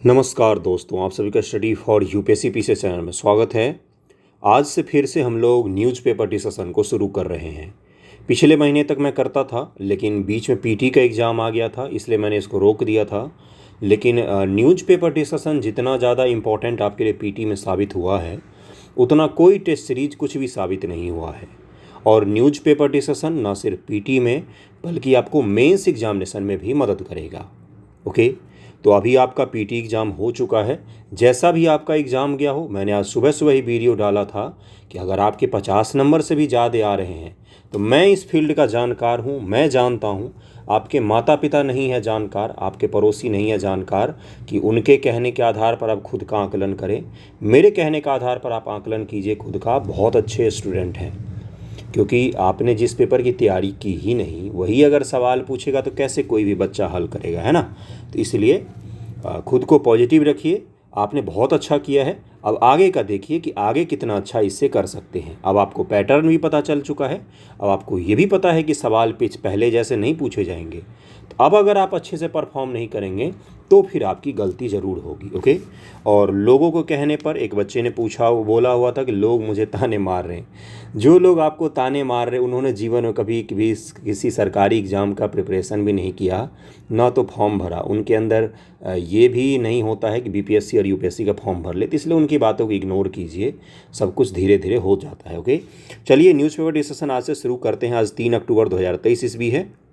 नमस्कार दोस्तों, आप सभी का study for UPSC PC channel में स्वागत है। आज से फिर से हम लोग न्यूज़पेपर डिस्कशन को शुरू कर रहे हैं। पिछले महीने तक मैं करता था, लेकिन बीच में पीटी का एग्ज़ाम आ गया था, इसलिए मैंने इसको रोक दिया था। लेकिन न्यूज़पेपर डिस्कशन जितना ज़्यादा इम्पोर्टेंट आपके लिए पीटी में साबित हुआ है, उतना कोई टेस्ट सीरीज कुछ भी साबित नहीं हुआ है। और न्यूज़पेपर डिस्कशन ना सिर्फ पीटी में बल्कि आपको मेंस एग्जामिनेशन में भी मदद करेगा। ओके, तो अभी आपका पीटी एग्ज़ाम हो चुका है। जैसा भी आपका एग्ज़ाम गया हो, मैंने आज सुबह सुबह ही वीडियो डाला था कि अगर आपके 50 नंबर से भी ज़्यादा आ रहे हैं तो मैं इस फील्ड का जानकार हूँ, मैं जानता हूँ। आपके माता पिता नहीं है जानकार, आपके पड़ोसी नहीं है जानकार कि उनके कहने के आधार पर आप खुद का आकलन करें। मेरे कहने का आधार पर आप आकलन कीजिए खुद का। बहुत अच्छे स्टूडेंट हैं, क्योंकि आपने जिस पेपर की तैयारी की ही नहीं वही अगर सवाल पूछेगा तो कैसे कोई भी बच्चा हल करेगा, है ना। तो इसलिए खुद को पॉजिटिव रखिए। आपने बहुत अच्छा किया है, अब आगे का देखिए कि आगे कितना अच्छा इससे कर सकते हैं। अब आपको पैटर्न भी पता चल चुका है, अब आपको ये भी पता है कि सवाल पिच पहले जैसे नहीं पूछे जाएंगे। तो अब अगर आप अच्छे से परफॉर्म नहीं करेंगे तो फिर आपकी गलती ज़रूर होगी। ओके, और लोगों को कहने पर एक बच्चे ने पूछा, वो बोला हुआ था कि लोग मुझे ताने मार रहे हैं। जो लोग आपको ताने मार रहे हैं उन्होंने जीवन में कभी कभी किसी सरकारी एग्ज़ाम का प्रिपरेशन भी नहीं किया, ना तो फॉर्म भरा। उनके अंदर ये भी नहीं होता है कि बीपीएससी और यूपीएससी का फॉर्म भर ले, तो इसलिए उनकी बातों को इग्नोर कीजिए। सब कुछ धीरे धीरे हो जाता है। ओके, चलिए न्यूज़पेपर डिस्कशन आज से शुरू करते हैं। आज 3 अक्टूबर 2023 ईस्वी है।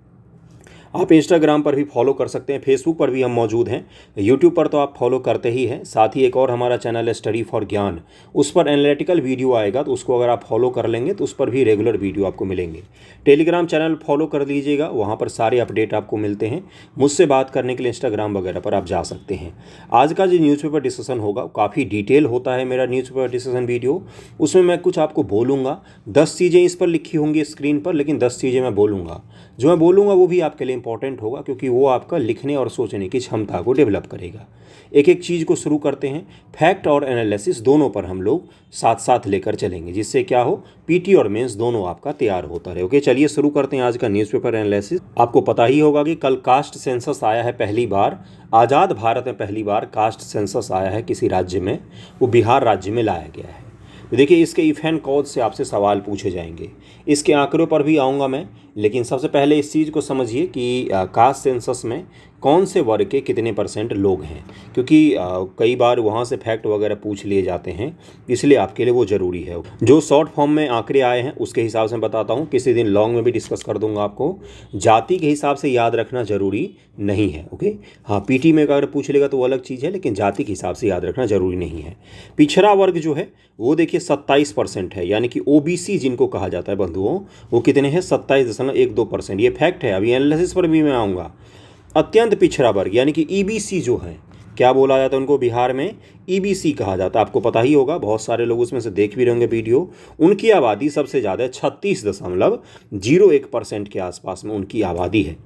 आप इंस्टाग्राम पर भी फॉलो कर सकते हैं, फेसबुक पर भी हम मौजूद हैं, यूट्यूब पर तो आप फॉलो करते ही हैं। साथ ही एक और हमारा चैनल है स्टडी फॉर ज्ञान, उस पर एनालिटिकल वीडियो आएगा, तो उसको अगर आप फॉलो कर लेंगे तो उस पर भी रेगुलर वीडियो आपको मिलेंगे। टेलीग्राम चैनल फॉलो कर लीजिएगा, वहाँ पर सारे अपडेट आपको मिलते हैं। मुझसे बात करने के लिए इंस्टाग्राम वगैरह पर आप जा सकते हैं। आज का जो न्यूज़पेपर डिस्कशन होगा काफ़ी डिटेल होता है मेरा न्यूज़पेपर डिस्कशन वीडियो। उसमें मैं कुछ आपको बोलूँगा, 10 चीज़ें इस पर लिखी होंगी स्क्रीन पर, लेकिन 10 चीज़ें मैं बोलूँगा। जो मैं बोलूँगा वो भी आपके लिए इंपॉर्टेंट होगा, क्योंकि वो आपका लिखने और सोचने की क्षमता को डेवलप करेगा। एक एक चीज़ को शुरू करते हैं। फैक्ट और एनालिसिस दोनों पर हम लोग साथ साथ लेकर चलेंगे, जिससे क्या हो, पीटी और मेंस दोनों आपका तैयार होता रहे। ओके, चलिए शुरू करते हैं आज का न्यूज़पेपर एनालिसिस। आपको पता ही होगा कि कल कास्ट सेंसस आया है पहली बार। आज़ाद भारत में पहली बार कास्ट सेंसस आया है किसी राज्य में, वो बिहार राज्य में लाया गया है। तो देखिए, इसके इफ एंड कॉज से आपसे सवाल पूछे जाएंगे। इसके आंकड़ों पर भी आऊँगा मैं, लेकिन सबसे पहले इस चीज़ को समझिए कि कास्ट सेंसस में कौन से वर्ग के कितने % लोग हैं, क्योंकि कई बार वहाँ से फैक्ट वगैरह पूछ लिए जाते हैं, इसलिए आपके लिए वो ज़रूरी है। जो शॉर्ट फॉर्म में आंकड़े आए हैं उसके हिसाब से मैं बताता हूँ, किसी दिन लॉन्ग में भी डिस्कस कर दूंगा आपको। जाति के हिसाब से याद रखना ज़रूरी नहीं है। ओके, हाँ, पीटी में अगर पूछ लेगा तो वो अलग चीज़ है, लेकिन जाति के हिसाब से याद रखना ज़रूरी नहीं है। पिछड़ा वर्ग जो है वो देखिए 27% है, यानी कि ओबीसी जिनको कहा जाता है बंधुओं, वो कितने हैं, 27.12%। ये फैक्ट है। अभी एनालिसिस पर भी मैं आऊँगा। अत्यंत पिछड़ा वर्ग यानी कि ईबीसी जो है, क्या बोला जाता है उनको, बिहार में ईबीसी कहा जाता है। आपको पता ही होगा, बहुत सारे लोग उसमें से देख भी रहेंगे वीडियो। उनकी आबादी सबसे ज़्यादा है, 36.01% के आसपास में उनकी आबादी है।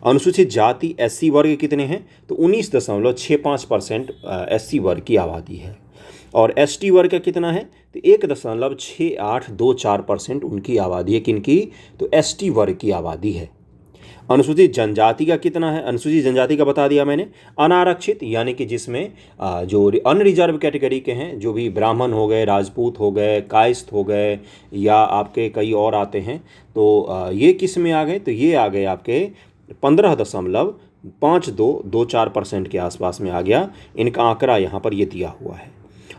अनुसूचित जाति एससी वर्ग कितने हैं, तो 19.65% एससी वर्ग की आबादी है। और एसटी वर्ग का कितना है, तो 1.6824% उनकी आबादी है। किनकी, तो एसटी वर्ग की आबादी है। अनुसूचित जनजाति का कितना है, अनुसूचित जनजाति का बता दिया मैंने। अनारक्षित यानी कि जिसमें जो अनरिजर्व कैटेगरी के हैं, जो भी ब्राह्मण हो गए, राजपूत हो गए, कायस्थ हो गए, या आपके कई और आते हैं, तो ये किस में आ गए, तो ये आ गए आपके 15.5224% के आसपास में आ गया। इनका आंकड़ा यहाँ पर ये दिया हुआ है।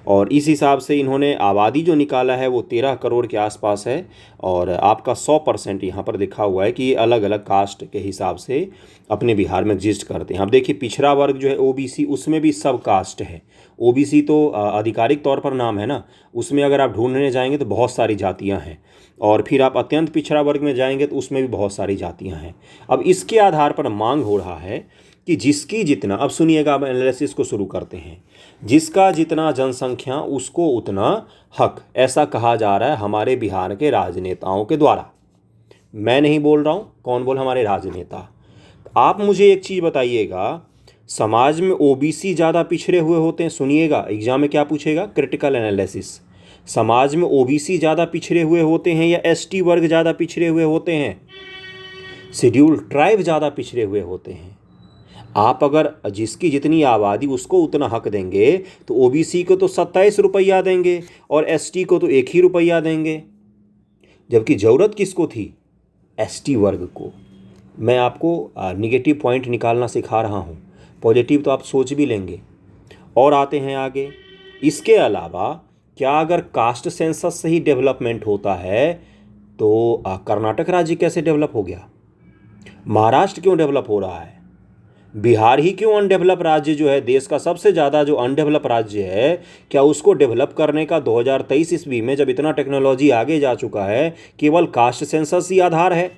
और इस हिसाब से इन्होंने आबादी जो निकाला है वो 13 करोड़ के आसपास है। और आपका 100% यहाँ पर लिखा हुआ है कि ये अलग अलग कास्ट के हिसाब से अपने बिहार में एग्जिस्ट करते हैं। अब देखिए, पिछड़ा वर्ग जो है ओबीसी, उसमें भी सब कास्ट है। ओबीसी तो आधिकारिक तौर पर नाम है ना, उसमें अगर आप ढूंढने जाएंगे तो बहुत सारी जातियाँ हैं। और फिर आप अत्यंत पिछड़ा वर्ग में जाएंगे तो उसमें भी बहुत सारी जातियाँ हैं। अब इसके आधार पर मांग हो रहा है कि जिसकी जितना, अब सुनिएगा, अब एनालिसिस को शुरू करते हैं। जिसका जितना जनसंख्या उसको उतना हक, ऐसा कहा जा रहा है हमारे बिहार के राजनेताओं के द्वारा। मैं नहीं बोल रहा हूँ, कौन बोल, हमारे राजनेता। आप मुझे एक चीज़ बताइएगा, समाज में ओबीसी ज़्यादा पिछड़े हुए होते हैं, सुनिएगा एग्जाम में क्या पूछेगा, क्रिटिकल एनालिसिस। समाज में ओबीसी ज़्यादा पिछड़े हुए होते हैं या एसटी वर्ग ज़्यादा पिछड़े हुए होते हैं, शेड्यूल ट्राइब ज़्यादा पिछड़े हुए होते हैं? आप अगर जिसकी जितनी आबादी उसको उतना हक देंगे तो ओबीसी को तो 27 रुपया देंगे और एसटी को तो 1 ही रुपया देंगे, जबकि ज़रूरत किसको थी? एसटी वर्ग को। मैं आपको निगेटिव पॉइंट निकालना सिखा रहा हूँ, पॉजिटिव तो आप सोच भी लेंगे। और आते हैं आगे। इसके अलावा क्या अगर कास्ट सेंसस से ही डेवलपमेंट होता है तो कर्नाटक राज्य कैसे डेवलप हो गया? महाराष्ट्र क्यों डेवलप हो रहा है? बिहार ही क्यों अनडेवलप राज्य जो है, देश का सबसे ज़्यादा जो अनडेवलप राज्य है, क्या उसको डेवलप करने का 2023 ईस्वी में जब इतना टेक्नोलॉजी आगे जा चुका है केवल कास्ट सेंसस ही आधार है?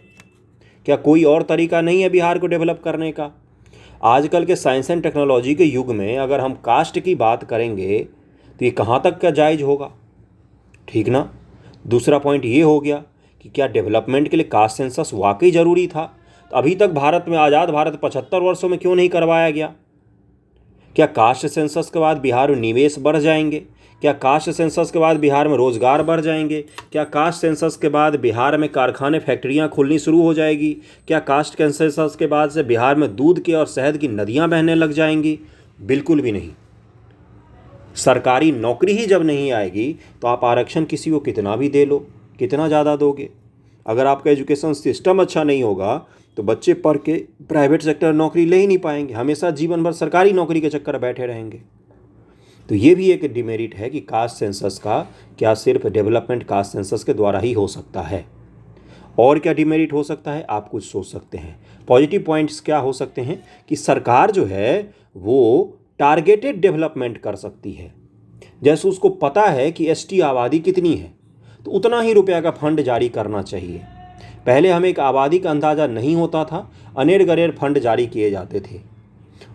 क्या कोई और तरीका नहीं है बिहार को डेवलप करने का? आजकल के साइंस एंड टेक्नोलॉजी के युग में अगर हम कास्ट की बात करेंगे तो ये कहाँ तक का जायज़ होगा? ठीक ना। दूसरा पॉइंट ये हो गया कि क्या डेवलपमेंट के लिए कास्ट सेंसस वाकई ज़रूरी था? तो अभी तक भारत में, आज़ाद भारत 75 वर्षों में क्यों नहीं करवाया गया? क्या कास्ट सेंसस के बाद बिहार में निवेश बढ़ जाएंगे? क्या कास्ट सेंसस के बाद बिहार में रोजगार बढ़ जाएंगे? क्या कास्ट सेंसस के बाद बिहार में कारखाने फैक्ट्रियां खुलनी शुरू हो जाएगी? क्या कास्ट सेंसस के बाद से बिहार में दूध के और शहद की नदियां बहने लग जाएंगी? बिल्कुल भी नहीं। सरकारी नौकरी ही जब नहीं आएगी तो आप आरक्षण किसी को कितना भी दे लो, कितना ज़्यादा दोगे? अगर आपका एजुकेशन सिस्टम अच्छा नहीं होगा तो बच्चे पढ़ के प्राइवेट सेक्टर नौकरी ले ही नहीं पाएंगे, हमेशा जीवन भर सरकारी नौकरी के चक्कर बैठे रहेंगे। तो ये भी एक डिमेरिट है कि कास्ट सेंसस का क्या सिर्फ डेवलपमेंट कास्ट सेंसस के द्वारा ही हो सकता है? और क्या डिमेरिट हो सकता है आप कुछ सोच सकते हैं। पॉजिटिव पॉइंट्स क्या हो सकते हैं कि सरकार जो है वो टारगेटेड डेवलपमेंट कर सकती है। जैसे उसको पता है कि एसटी आबादी कितनी है तो उतना ही रुपया का फंड जारी करना चाहिए। पहले हमें एक आबादी का अंदाज़ा नहीं होता था, अनेर गनेर फंड जारी किए जाते थे।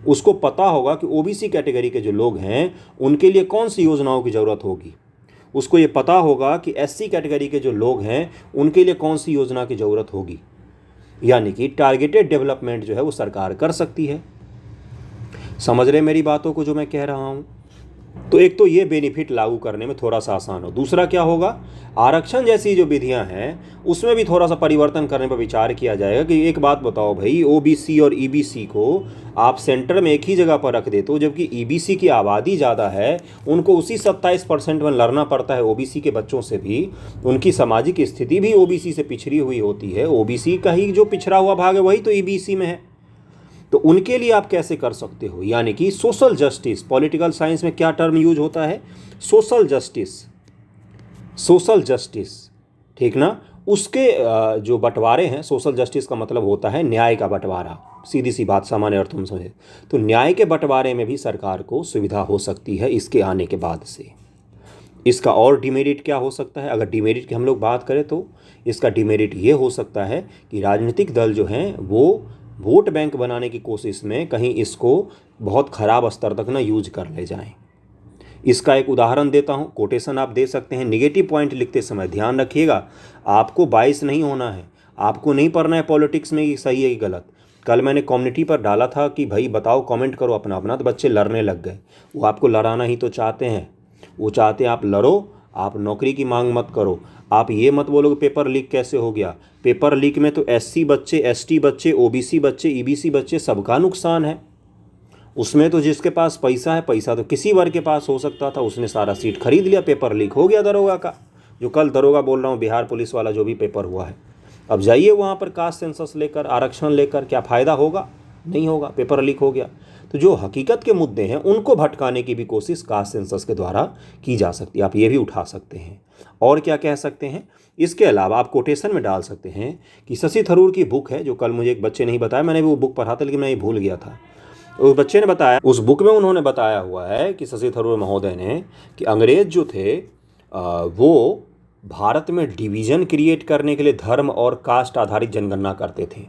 उसको पता होगा कि ओबीसी कैटेगरी के जो लोग हैं उनके लिए कौन सी योजनाओं की ज़रूरत होगी। उसको ये पता होगा कि एससी कैटेगरी के जो लोग हैं उनके लिए कौन सी योजना की ज़रूरत होगी। यानी कि टारगेटेड डेवलपमेंट जो है वो सरकार कर सकती है। समझ रहे मेरी बातों को जो मैं कह रहा हूँ? तो एक तो ये बेनिफिट लागू करने में थोड़ा सा आसान हो। दूसरा क्या होगा, आरक्षण जैसी जो विधियां हैं उसमें भी थोड़ा सा परिवर्तन करने पर विचार किया जाएगा कि एक बात बताओ भाई, ओबीसी और ईबीसी को आप सेंटर में एक ही जगह पर रख देते हो, जबकि ईबीसी की आबादी ज़्यादा है, उनको उसी 27% में लड़ना पड़ता है ओबीसी के बच्चों से भी। उनकी सामाजिक स्थिति भी ओबीसी से पिछड़ी हुई होती है, ओबीसी का ही जो पिछड़ा हुआ भाग है वही तो ईबीसी में है। तो उनके लिए आप कैसे कर सकते हो? यानी कि सोशल जस्टिस, पॉलिटिकल साइंस में क्या टर्म यूज होता है? Social justice. सोशल जस्टिस, ठीक ना। उसके जो बंटवारे हैं, सोशल जस्टिस का मतलब होता है न्याय का बंटवारा, सीधी सी बात सामान्य अर्थों में समझे तो न्याय के बंटवारे में भी सरकार को सुविधा हो सकती है इसके आने के बाद से। इसका और डिमेरिट क्या हो सकता है? अगर डिमेरिट की हम लोग बात करें तो इसका डिमेरिट ये हो सकता है कि राजनीतिक दल जो हैं वो वोट बैंक बनाने की कोशिश में कहीं इसको बहुत ख़राब स्तर तक ना यूज कर ले जाएं। इसका एक उदाहरण देता हूं, कोटेशन आप दे सकते हैं। निगेटिव पॉइंट लिखते समय ध्यान रखिएगा, आपको बाइस नहीं होना है, आपको नहीं पढ़ना है पॉलिटिक्स में कि सही है कि गलत। कल मैंने कम्युनिटी पर डाला था कि भाई बताओ, कमेंट करो अपना अपना, तो बच्चे लड़ने लग गए। वो आपको लड़ाना ही तो चाहते हैं, वो चाहते हैं आप लड़ो, आप नौकरी की मांग मत करो। आप ये मत बोलो कि पेपर लीक कैसे हो गया। पेपर लीक में तो एससी बच्चे, एसटी बच्चे, ओबीसी बच्चे, ईबीसी बच्चे, सबका नुकसान है। उसमें तो जिसके पास पैसा है, पैसा तो किसी वर्ग के पास हो सकता था, उसने सारा सीट खरीद लिया, पेपर लीक हो गया दरोगा का। जो कल दरोगा बोल रहा हूँ, बिहार पुलिस वाला जो भी पेपर हुआ है, अब जाइए वहाँ पर कास्ट सेंसस लेकर, आरक्षण लेकर, क्या फ़ायदा होगा? नहीं होगा, पेपर लीक हो गया। तो जो हकीकत के मुद्दे हैं उनको भटकाने की भी कोशिश कास्ट सेंसस के द्वारा की जा सकती है। आप ये भी उठा सकते हैं। और क्या कह सकते हैं? इसके अलावा आप कोटेशन में डाल सकते हैं कि शशि थरूर की बुक है, जो कल मुझे एक बच्चे ने ही बताया, मैंने भी वो बुक पढ़ा था लेकिन मैं ये भूल गया था। उस बच्चे ने बताया, उस बुक में उन्होंने बताया हुआ है कि शशि थरूर महोदय ने कि अंग्रेज जो थे वो भारत में डिवीज़न क्रिएट करने के लिए धर्म और कास्ट आधारित जनगणना करते थे।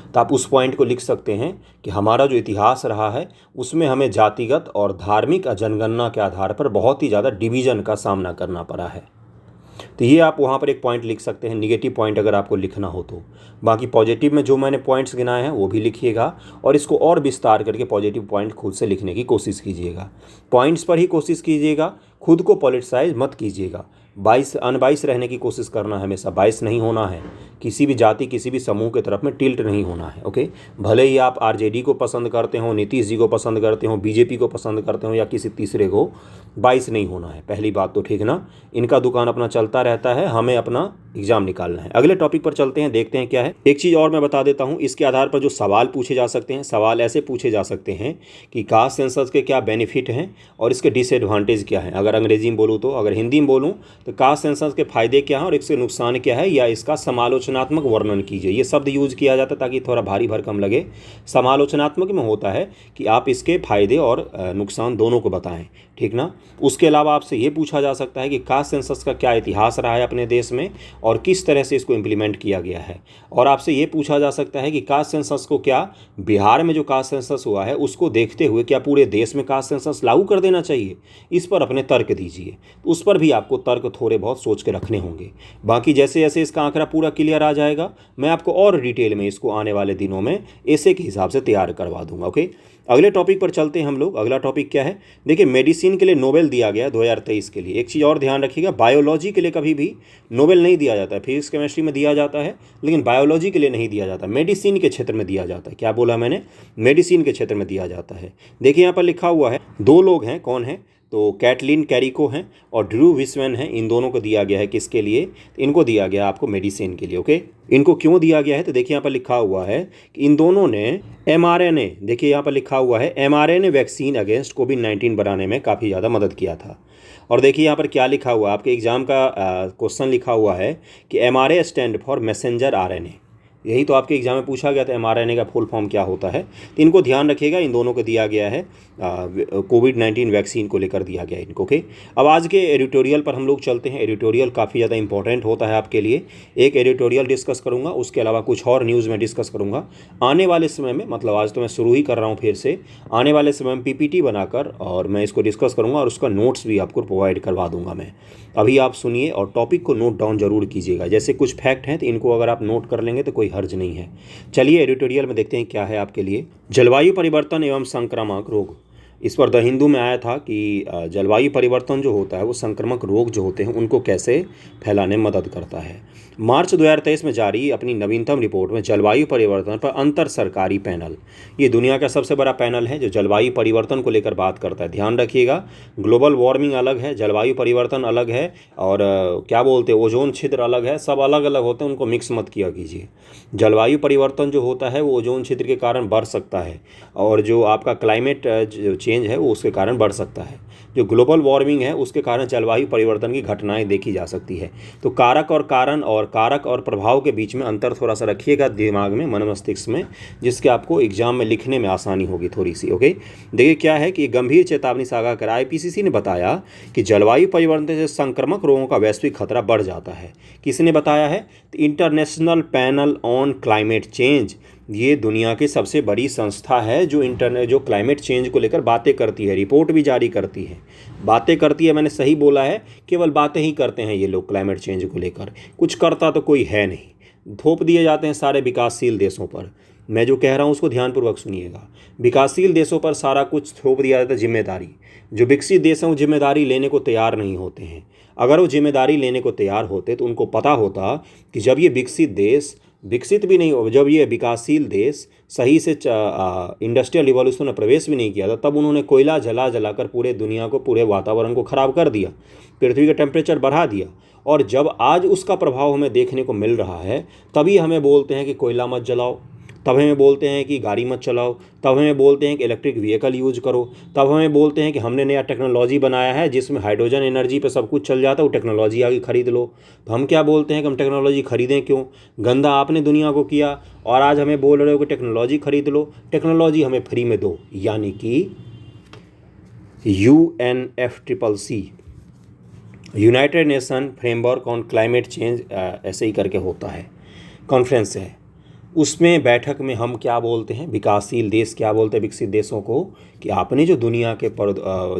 तो आप उस पॉइंट को लिख सकते हैं कि हमारा जो इतिहास रहा है उसमें हमें जातिगत और धार्मिक जनगणना के आधार पर बहुत ही ज़्यादा डिवीज़न का सामना करना पड़ा है। तो ये आप वहाँ पर एक पॉइंट लिख सकते हैं, निगेटिव पॉइंट अगर आपको लिखना हो तो। बाकी पॉजिटिव में जो मैंने पॉइंट्स गिनाए हैं वो भी लिखिएगा और इसको और विस्तार करके पॉजिटिव पॉइंट खुद से लिखने की कोशिश कीजिएगा। पॉइंट्स पर ही कोशिश कीजिएगा, खुद को पॉलिटिसाइज मत कीजिएगा। अनबाइस रहने की कोशिश करना है, हमेशा बाइस नहीं होना है, किसी भी जाति किसी भी समूह की तरफ में टिल्ट नहीं होना है। ओके, भले ही आप आरजेडी को पसंद करते हो, नीतीश जी को पसंद करते हो, बीजेपी को पसंद करते हो या किसी तीसरे को, बाइस नहीं होना है, पहली बात तो, ठीक ना। इनका दुकान अपना चलता रहता है, हमें अपना एग्जाम निकालना है। अगले टॉपिक पर चलते हैं, देखते हैं क्या है। एक चीज़ और मैं बता देता हूँ, इसके आधार पर जो सवाल पूछे जा सकते हैं, सवाल ऐसे पूछे जा सकते हैं कि कास्ट सेंसस के क्या बेनिफिट हैं और इसके डिसएडवांटेज क्या हैं। अगर अंग्रेजी में बोलूँ तो, अगर हिंदी में बोलूँ तो कास्ट सेंसस के फायदे क्या हैं और इसके नुकसान क्या है, या इसका समालोचनात्मक वर्णन कीजिए। ये शब्द यूज किया जाता है ताकि थोड़ा भारी भरकम लगे। समालोचनात्मक में होता है कि आप इसके फायदे और नुकसान दोनों को बताएं, ठीक ना। उसके अलावा आपसे ये पूछा जा सकता है कि कास्ट सेंसस का क्या इतिहास रहा है अपने देश में और किस तरह से इसको इम्प्लीमेंट किया गया है। और आपसे ये पूछा जा सकता है कि कास्ट सेंसस को क्या बिहार में जो कास्ट सेंसस हुआ है उसको देखते हुए क्या पूरे देश में कास्ट सेंसस लागू कर देना चाहिए। इस पर अपने तर्क दीजिए, उस पर भी आपको तर्क थोड़े बहुत सोच के रखने होंगे। बाकी जैसे जैसे इसका आंकड़ा पूरा क्लियर आ जाएगा, मैं आपको और डिटेल में इसको आने वाले दिनों में ऐसे के हिसाब से तैयार करवा दूंगा। ओके, अगले टॉपिक पर चलते हैं हम लोग। अगला टॉपिक क्या है, देखिए, मेडिसिन के लिए नोबेल दिया गया 2023 के लिए। एक चीज़ और ध्यान रखिएगा, बायोलॉजी के लिए कभी भी नोबेल नहीं दिया जाता है। फिजिक्स केमिस्ट्री में दिया जाता है, लेकिन बायोलॉजी के लिए नहीं दिया जाता, मेडिसिन के क्षेत्र में दिया जाता है। क्या बोला मैंने, मेडिसिन के क्षेत्र में दिया जाता है। देखिए यहाँ पर लिखा हुआ है, दो लोग हैं, कौन है तो कैटलिन कैरिको हैं और ड्रू विस्वेन हैं। इन दोनों को दिया गया है किसके लिए, इनको दिया गया आपको मेडिसिन के लिए। ओके, इनको क्यों दिया गया है तो देखिए यहाँ पर लिखा हुआ है कि इन दोनों ने एमआरएनए, देखिए यहाँ पर लिखा हुआ है एमआरएनए वैक्सीन अगेंस्ट कोविड-19 बनाने में काफ़ी ज़्यादा मदद किया था। और देखिए यहाँ पर क्या लिखा हुआ है, आपके एग्जाम का क्वेश्चन लिखा हुआ है कि MRA stand for messenger RNA. यही तो आपके एग्जाम में पूछा गया था, एमआरएनए का फुल फॉर्म क्या होता है। तो इनको ध्यान रखिएगा, इन दोनों को दिया गया है कोविड-19 वैक्सीन को लेकर दिया गया इनको। ओके, अब आज के एडिटोरियल पर हम लोग चलते हैं। एडिटोरियल काफ़ी ज़्यादा इंपॉर्टेंट होता है आपके लिए। एक एडिटोरियल डिस्कस करूंगा, उसके अलावा कुछ और न्यूज़ में डिस्कस करूंगा। आने वाले समय में, मतलब आज तो मैं शुरू ही कर रहा हूं फिर से, आने वाले समय में पीपीटी बनाकर और मैं इसको डिस्कस करूंगा और उसका नोट्स भी आपको प्रोवाइड करवा दूंगा मैं। अभी आप सुनिए और टॉपिक को नोट डाउन जरूर कीजिएगा। जैसे कुछ फैक्ट हैं तो इनको अगर आप नोट कर लेंगे तो कोई हर्ज नहीं है। चलिए एडिटोरियल में देखते हैं क्या है आपके लिए। जलवायु परिवर्तन एवं संक्रामक रोग, इस पर द हिंदू में आया था कि जलवायु परिवर्तन जो होता है वो संक्रामक रोग जो होते हैं उनको कैसे फैलाने में मदद करता है। मार्च 2023 में जारी अपनी नवीनतम रिपोर्ट में जलवायु परिवर्तन पर अंतर सरकारी पैनल, ये दुनिया का सबसे बड़ा पैनल है जो जलवायु परिवर्तन को लेकर बात करता है। ध्यान रखिएगा, ग्लोबल वार्मिंग अलग है, जलवायु परिवर्तन अलग है, और क्या बोलते हैं ओजोन छिद्र अलग है, सब अलग अलग होते हैं, उनको मिक्स मत किया कीजिए। जलवायु परिवर्तन जो होता है वो ओजोन छिद्र के कारण बढ़ सकता है, और जो आपका क्लाइमेट चेंज है वो उसके कारण बढ़ सकता है। जो ग्लोबल वार्मिंग है उसके कारण जलवायु परिवर्तन की घटनाएं देखी जा सकती है। तो कारक और कारण और कारक और प्रभाव के बीच में अंतर थोड़ा सा रखिएगा दिमाग में, मन मस्तिष्क में, जिसके आपको एग्जाम में लिखने में आसानी होगी थोड़ी सी। ओके, देखिए क्या है कि गंभीर चेतावनी साझा कर आईपीसीसी ने बताया कि जलवायु परिवर्तन से संक्रामक रोगों का वैश्विक खतरा बढ़ जाता है। किसने बताया है, international panel on climate change. ये दुनिया की सबसे बड़ी संस्था है जो क्लाइमेट चेंज को लेकर बातें करती है, रिपोर्ट भी जारी करती है। बातें करती है, मैंने सही बोला है, केवल बातें ही करते हैं ये लोग क्लाइमेट चेंज को लेकर, कुछ करता तो कोई है नहीं। थोप दिए जाते हैं सारे विकासशील देशों पर। मैं जो कह रहा हूँ उसको ध्यानपूर्वक सुनिएगा। विकासशील देशों पर सारा कुछ थोप दिया जाता है जिम्मेदारी। जो विकसित देश हैं वो जिम्मेदारी लेने को तैयार नहीं होते हैं। अगर वो जिम्मेदारी लेने को तैयार होते तो उनको पता होता कि जब ये विकसित देश, विकसित भी नहीं हो, जब ये विकासशील देश सही से इंडस्ट्रियल रिवॉल्यूशन में प्रवेश भी नहीं किया था, तब उन्होंने कोयला जलाकर पूरे दुनिया को, पूरे वातावरण को ख़राब कर दिया, पृथ्वी का टेम्परेचर बढ़ा दिया। और जब आज उसका प्रभाव हमें देखने को मिल रहा है, तभी हमें बोलते हैं कि कोयला मत जलाओ, तब हमें बोलते हैं कि गाड़ी मत चलाओ, तब हमें बोलते हैं कि इलेक्ट्रिक व्हीकल यूज करो, तब हमें बोलते हैं कि हमने नया टेक्नोलॉजी बनाया है जिसमें हाइड्रोजन एनर्जी पे सब कुछ चल जाता है, वो टेक्नोलॉजी आगे खरीद लो। तो हम क्या बोलते हैं कि हम टेक्नोलॉजी खरीदें क्यों, गंदा आपने दुनिया को किया, और आज हमें बोल रहे हो कि टेक्नोलॉजी खरीद लो, टेक्नोलॉजी हमें फ्री में दो। यानी कि UNFCCC, United nation framework on climate change, ऐसे ही करके होता है, कॉन्फ्रेंस है। उसमें बैठक में हम क्या बोलते हैं, विकासशील देश क्या बोलते हैं विकसित देशों को कि आपने जो दुनिया के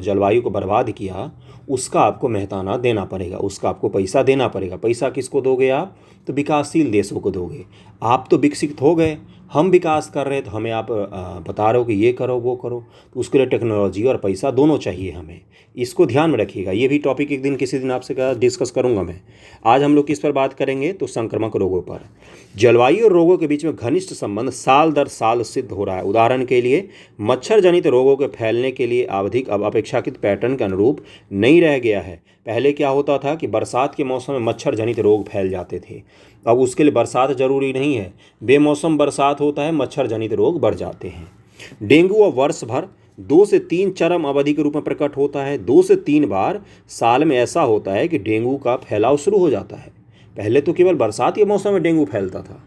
जलवायु को बर्बाद किया उसका आपको मेहताना देना पड़ेगा, उसका आपको पैसा देना पड़ेगा। पैसा किसको दोगे आप? तो विकासशील देशों को दोगे। आप तो विकसित हो गए, हम विकास कर रहे हैं, तो हमें आप बता रहे हो कि ये करो वो करो, तो उसके लिए टेक्नोलॉजी और पैसा दोनों चाहिए हमें। इसको ध्यान में रखिएगा। ये भी टॉपिक एक दिन किसी दिन आपसे डिस्कस करूंगा मैं। आज हम लोग किस पर बात करेंगे? तो संक्रामक रोगों पर। जलवायु और रोगों के बीच में घनिष्ठ संबंध साल दर साल सिद्ध हो रहा है। उदाहरण के लिए मच्छर जनित रोगों के फैलने के लिए आवधिक अब अपेक्षाकृत पैटर्न के अनुरूप नहीं रह गया है। पहले क्या होता था कि बरसात के मौसम में मच्छर जनित रोग फैल जाते थे। अब उसके लिए बरसात जरूरी नहीं है, बेमौसम बरसात होता है, मच्छर जनित रोग बढ़ जाते हैं। डेंगू अब वर्ष भर 2 से 3 चरम अवधि के रूप में प्रकट होता है। 2 से 3 बार साल में ऐसा होता है कि डेंगू का फैलाव शुरू हो जाता है। पहले तो केवल बरसात के मौसम में डेंगू फैलता था।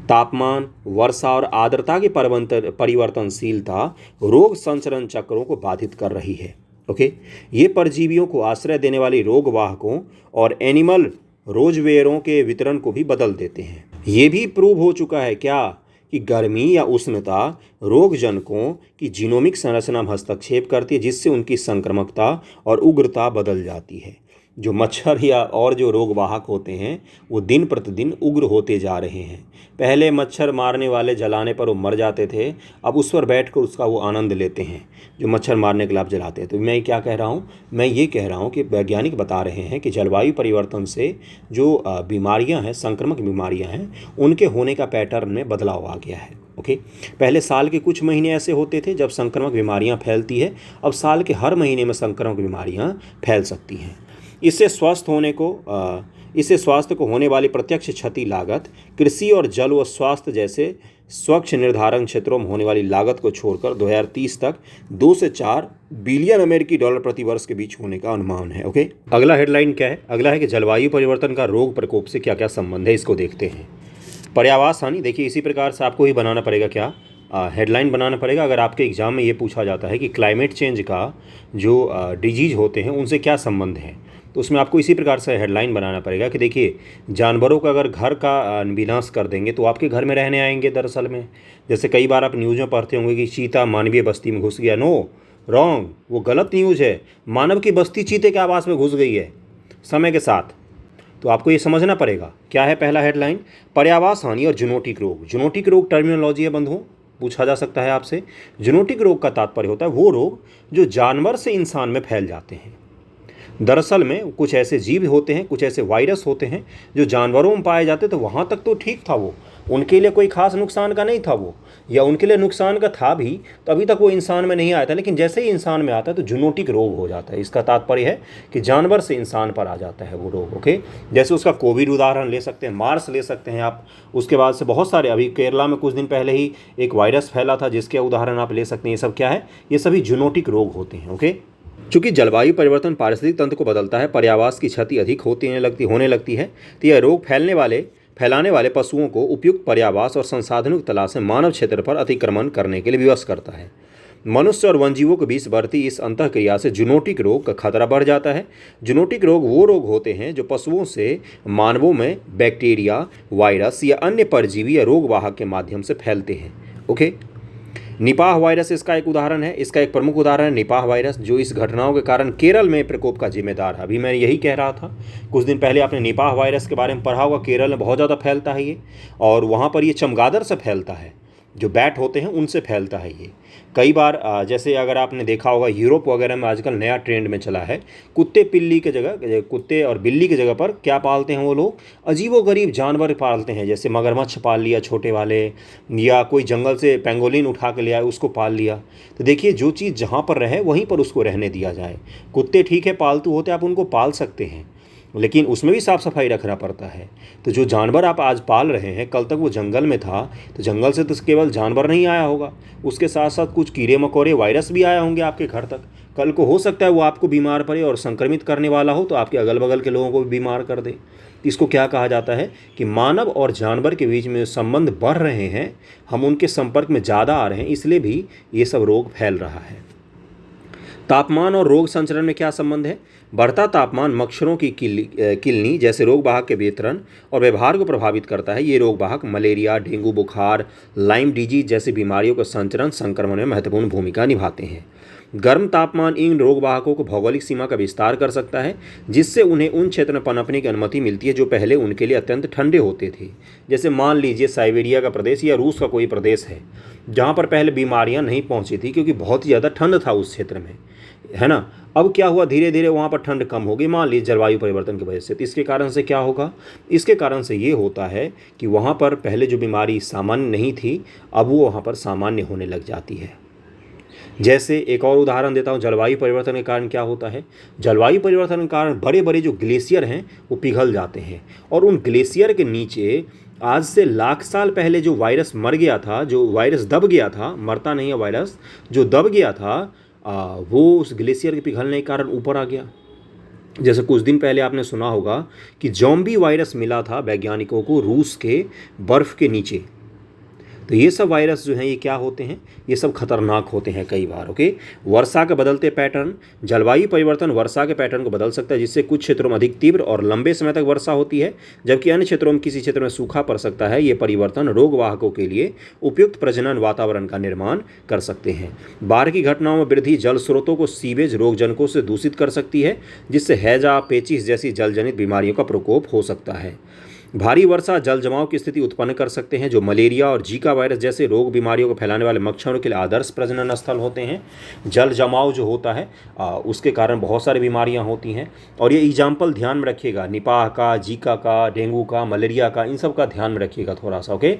तापमान, वर्षा और आर्द्रता की परिवर्तनशीलता रोग संचरण चक्रों को बाधित कर रही है। ओके, ये परजीवियों को आश्रय देने वाली रोगवाहकों और एनिमल रोजवेयरों के वितरण को भी बदल देते हैं। ये भी प्रूव हो चुका है क्या कि गर्मी या उष्णता रोगजनकों की जीनोमिक संरचना में हस्तक्षेप करती है, जिससे उनकी संक्रामकता और उग्रता बदल जाती है। जो मच्छर या और जो रोगवाहक होते हैं वो दिन प्रतिदिन उग्र होते जा रहे हैं। पहले मच्छर मारने वाले जलाने पर वो मर जाते थे, अब उस पर बैठकर उसका वो आनंद लेते हैं जो मच्छर मारने के लिए आप जलाते हैं। तो मैं क्या कह रहा हूँ? मैं ये कह रहा हूँ कि वैज्ञानिक बता रहे हैं कि जलवायु परिवर्तन से जो बीमारियाँ हैं, संक्रामक बीमारियाँ हैं, उनके होने का पैटर्न में बदलाव आ गया है। ओके, पहले साल के कुछ महीने ऐसे होते थे जब संक्रामक बीमारियाँ फैलती है, अब साल के हर महीने में संक्रामक बीमारियाँ फैल सकती हैं। इससे स्वास्थ्य को होने वाली प्रत्यक्ष क्षति लागत कृषि और जल व स्वास्थ्य जैसे स्वच्छ निर्धारण क्षेत्रों में होने वाली लागत को छोड़कर 2030 तक 2 से 4 बिलियन अमेरिकी डॉलर प्रति वर्ष के बीच होने का अनुमान है। ओके, अगला हेडलाइन क्या है? अगला है कि जलवायु परिवर्तन का रोग प्रकोप से क्या क्या संबंध है, इसको देखते हैं। पर्यावास हानि, देखिए इसी प्रकार से आपको ही बनाना पड़ेगा, क्या हेडलाइन बनाना पड़ेगा। अगर आपके एग्जाम में ये पूछा जाता है कि क्लाइमेट चेंज का जो डिजीज होते हैं उनसे क्या संबंध है, तो उसमें आपको इसी प्रकार से हेडलाइन बनाना पड़ेगा कि देखिए जानवरों का अगर घर का विनाश कर देंगे तो आपके घर में रहने आएंगे। दरअसल में जैसे कई बार आप न्यूज़ में पढ़ते होंगे कि चीता मानवीय बस्ती में घुस गया। नो, रॉन्ग, वो गलत न्यूज़ है। मानव की बस्ती चीते के आवास में घुस गई है समय के साथ। तो आपको ये समझना पड़ेगा। क्या है पहला हेडलाइन? पर्यावास हानि और जूनोटिक रोग। जूनोटिक रोग टर्मिनोलॉजी है बंधुओं, पूछा जा सकता है आपसे। जूनोटिक रोग का तात्पर्य होता है वो रोग जो जानवर से इंसान में फैल जाते हैं। दरअसल में कुछ ऐसे जीव होते हैं, कुछ ऐसे वायरस होते हैं जो जानवरों में पाए जाते, तो वहाँ तक तो ठीक था, वो उनके लिए कोई खास नुकसान का नहीं था वो, या उनके लिए नुकसान का था भी तो अभी तक वो इंसान में नहीं आया था। लेकिन जैसे ही इंसान में आता है तो जूनोटिक रोग हो जाता है। इसका तात्पर्य है कि जानवर से इंसान पर आ जाता है वो रोग। ओके, जैसे उसका कोविड उदाहरण ले सकते हैं, मार्स ले सकते हैं आप। उसके बाद से बहुत सारे, अभी केरला में कुछ दिन पहले ही एक वायरस फैला था जिसके उदाहरण आप ले सकते हैं। ये सब क्या है? ये सभी जूनोटिक रोग होते हैं। ओके, चूंकि जलवायु परिवर्तन पारिस्थितिक तंत्र को बदलता है, पर्यावास की क्षति अधिक होने लगती है, तो यह रोग फैलाने वाले पशुओं को उपयुक्त पर्यावास और संसाधनों की तलाश में मानव क्षेत्र पर अतिक्रमण करने के लिए विवश करता है। मनुष्य और वन्यजीवों के बीच बढ़ती इस अंतःक्रिया से जूनोटिक रोग का खतरा बढ़ जाता है। जूनोटिक रोग वो रोग होते हैं जो पशुओं से मानवों में बैक्टीरिया, वायरस या अन्य परजीवी या रोगवाहक के माध्यम से फैलते हैं। ओके, निपाह वायरस इसका एक उदाहरण है। इसका एक प्रमुख उदाहरण है निपाह वायरस, जो इस घटनाओं के कारण केरल में प्रकोप का जिम्मेदार है। अभी मैं यही कह रहा था, कुछ दिन पहले आपने निपाह वायरस के बारे में पढ़ा होगा। केरल में बहुत ज़्यादा फैलता है ये, और वहाँ पर ये चमगादड़ से फैलता है, जो बैट होते हैं उनसे फैलता है ये। कई बार जैसे अगर आपने देखा होगा यूरोप वगैरह में आजकल नया ट्रेंड में चला है, कुत्ते और बिल्ली की जगह पर क्या पालते हैं वो लोग? अजीबोगरीब जानवर पालते हैं। जैसे मगरमच्छ पाल लिया छोटे वाले, या कोई जंगल से पेंगोलिन उठा के ले आए उसको पाल लिया। तो देखिए, जो चीज़ जहाँ पर रहे वहीं पर उसको रहने दिया जाए। कुत्ते ठीक है पालतू होते, आप उनको पाल सकते हैं, लेकिन उसमें भी साफ़ सफाई रखना पड़ता है। तो जो जानवर आप आज पाल रहे हैं, कल तक वो जंगल में था, तो जंगल से तो केवल जानवर नहीं आया होगा, उसके साथ साथ कुछ कीड़े मकोड़े, वायरस भी आया होंगे आपके घर तक। कल को हो सकता है वो आपको बीमार पड़े और संक्रमित करने वाला हो, तो आपके अगल बगल के लोगों को भी बीमार कर दे। इसको क्या कहा जाता है कि मानव और जानवर के बीच में संबंध बढ़ रहे हैं, हम उनके संपर्क में ज़्यादा आ रहे हैं, इसलिए भी ये सब रोग फैल रहा है। तापमान और रोग संचरण में क्या संबंध है? बढ़ता तापमान मच्छरों की किलनी जैसे रोग वाहक के वितरण और व्यवहार को प्रभावित करता है। ये रोग वाहक मलेरिया, डेंगू बुखार, लाइम डिजीज जैसी बीमारियों के संचरण संक्रमण में महत्वपूर्ण भूमिका निभाते हैं। गर्म तापमान इन रोग वाहकों को भौगोलिक सीमा का विस्तार कर सकता है, जिससे उन्हें उन क्षेत्र में पनपने की अनुमति मिलती है जो पहले उनके लिए अत्यंत ठंडे होते थे। जैसे मान लीजिए साइबेरिया का प्रदेश या रूस का कोई प्रदेश है, जहाँ पर पहले बीमारियाँ नहीं पहुँची थी क्योंकि बहुत ही ज़्यादा ठंड था उस क्षेत्र में, है ना। अब क्या हुआ, धीरे धीरे वहाँ पर ठंड कम होगी, मान लीजिए जलवायु परिवर्तन की वजह से। तो इसके कारण से क्या होगा? इसके कारण से ये होता है कि वहाँ पर पहले जो बीमारी सामान्य नहीं थी, अब वो वहाँ पर सामान्य होने लग जाती है। जैसे एक और उदाहरण देता हूँ, जलवायु परिवर्तन के कारण क्या होता है। जलवायु परिवर्तन के कारण बड़े बड़े जो ग्लेशियर हैं वो पिघल जाते हैं, और उन ग्लेशियर के नीचे आज से लाख साल पहले जो वायरस मर गया था, जो वायरस दब गया था, मरता नहीं है वायरस, जो दब गया था, वो उस ग्लेशियर के पिघलने के कारण ऊपर आ गया। जैसे कुछ दिन पहले आपने सुना होगा कि ज़ॉम्बी वायरस मिला था वैज्ञानिकों को रूस के बर्फ़ के नीचे। तो ये सब वायरस जो हैं ये क्या होते हैं, ये सब खतरनाक होते हैं कई बार। ओके, वर्षा के बदलते पैटर्न, जलवायु परिवर्तन वर्षा के पैटर्न को बदल सकता है, जिससे कुछ क्षेत्रों में अधिक तीव्र और लंबे समय तक वर्षा होती है, जबकि अन्य क्षेत्रों में किसी क्षेत्र में सूखा पड़ सकता है। ये परिवर्तन रोगवाहकों के लिए उपयुक्त प्रजनन वातावरण का निर्माण कर सकते हैं। बाढ़ की घटनाओं में वृद्धि जल स्रोतों को सीवेज रोगजनकों से दूषित कर सकती है, जिससे हैजा, पेचिश जैसी जलजनित बीमारियों का प्रकोप हो सकता है। भारी वर्षा जल जमाव की स्थिति उत्पन्न कर सकते हैं, जो मलेरिया और जीका वायरस जैसे रोग बीमारियों को फैलाने वाले मच्छरों के लिए आदर्श प्रजनन स्थल होते हैं। जल जमाव जो होता है उसके कारण बहुत सारी बीमारियां होती हैं, और ये एग्जाम्पल ध्यान में रखिएगा, निपाह का, जीका का, डेंगू का, मलेरिया का, इन सब का ध्यान में रखिएगा थोड़ा सा। ओके,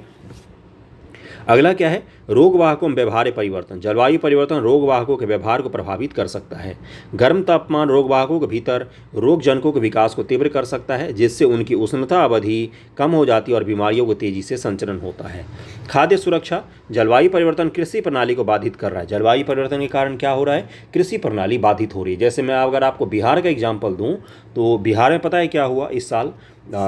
अगला क्या है, रोगवाहकों में व्यवहार परिवर्तन। जलवायु परिवर्तन रोगवाहकों के व्यवहार को प्रभावित कर सकता है। गर्म तापमान रोगवाहकों के भीतर रोगजनकों के विकास को तीव्र कर सकता है, जिससे उनकी उष्णता अवधि कम हो जाती है और बीमारियों को तेजी से संचरण होता है। खाद्य सुरक्षा, जलवायु परिवर्तन कृषि प्रणाली को बाधित कर रहा है। जलवायु परिवर्तन के कारण क्या हो रहा है, कृषि प्रणाली बाधित हो रही है। जैसे मैं अगर आपको बिहार का एग्जाम्पल दूँ, तो बिहार में पता है क्या हुआ, इस साल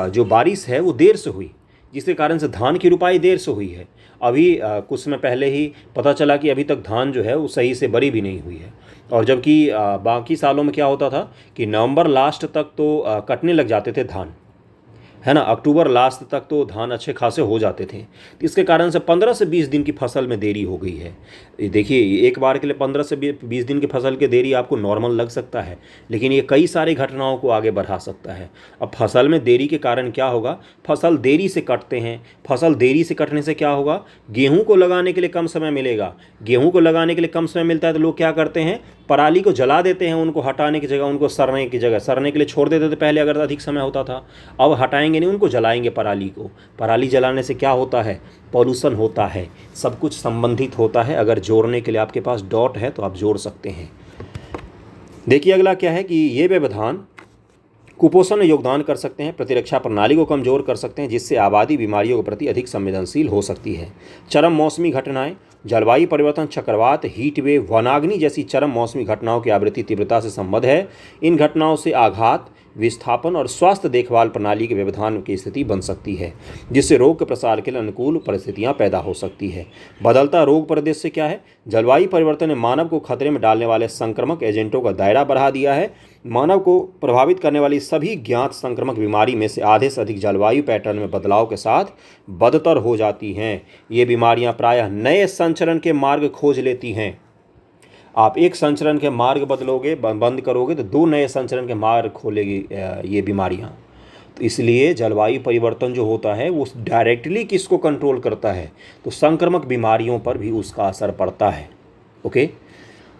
जो बारिश है वो देर से हुई, जिसके कारण से धान की रुपाई देर से हुई है। अभी कुछ समय पहले ही पता चला कि अभी तक धान जो है वो सही से बड़ी भी नहीं हुई है, और जबकि बाकी सालों में क्या होता था कि नवंबर लास्ट तक तो कटने लग जाते थे धान, है ना। अक्टूबर लास्ट तक तो धान अच्छे खासे हो जाते थे। तो इसके कारण से 15 से 20 दिन की फसल में देरी हो गई है। देखिए, एक बार के लिए 15 से 20 दिन की फसल की देरी आपको नॉर्मल लग सकता है, लेकिन ये कई सारी घटनाओं को आगे बढ़ा सकता है। अब फसल में देरी के कारण क्या होगा, फसल देरी से कटते हैं, फसल देरी से कटने से क्या होगा, गेहूँ को लगाने के लिए कम समय मिलेगा। गेहूँ को लगाने के लिए कम समय मिलता है तो लोग क्या करते हैं, पराली को जला देते हैं, उनको हटाने की जगह, उनको सड़ने की जगह, सड़ने के लिए छोड़ देते थे पहले अगर अधिक समय होता था। अब हटाएंगे नहीं, उनको जलाएंगे पराली को। पराली जलाने से क्या होता है, पॉल्यूशन होता है। सब कुछ संबंधित होता है। अगर जोड़ने के लिए आपके पास डॉट है तो आप जोड़ सकते हैं। देखिए अगला क्या है कि ये व्यवधान कुपोषण में योगदान कर सकते हैं, प्रतिरक्षा प्रणाली को कमजोर कर सकते हैं, जिससे आबादी बीमारियों के प्रति अधिक संवेदनशील हो सकती है। चरम मौसमी घटनाएं, जलवायु परिवर्तन, चक्रवात, हीट वेव, वनाग्नि जैसी चरम मौसमी घटनाओं की आवृत्ति तीव्रता से संबद्ध है। इन घटनाओं से आघात, विस्थापन और स्वास्थ्य देखभाल प्रणाली के व्यवधान की स्थिति बन सकती है, जिससे रोग के प्रसार के लिए अनुकूल परिस्थितियां पैदा हो सकती है। बदलता रोग परिदृश्य क्या है, जलवायु परिवर्तन ने मानव को खतरे में डालने वाले संक्रामक एजेंटों का दायरा बढ़ा दिया है। मानव को प्रभावित करने वाली सभी ज्ञात संक्रामक बीमारी में से आधे से अधिक जलवायु पैटर्न में बदलाव के साथ बदतर हो जाती हैं। ये बीमारियां प्रायः नए संचरण के मार्ग खोज लेती हैं। आप एक संचरण के मार्ग बदलोगे, बंद करोगे, तो 2 नए संचरण के मार्ग खोलेगी ये बीमारियां। तो इसलिए जलवायु परिवर्तन जो होता है वो डायरेक्टली किसको कंट्रोल करता है, तो संक्रामक बीमारियों पर भी उसका असर पड़ता है। ओके,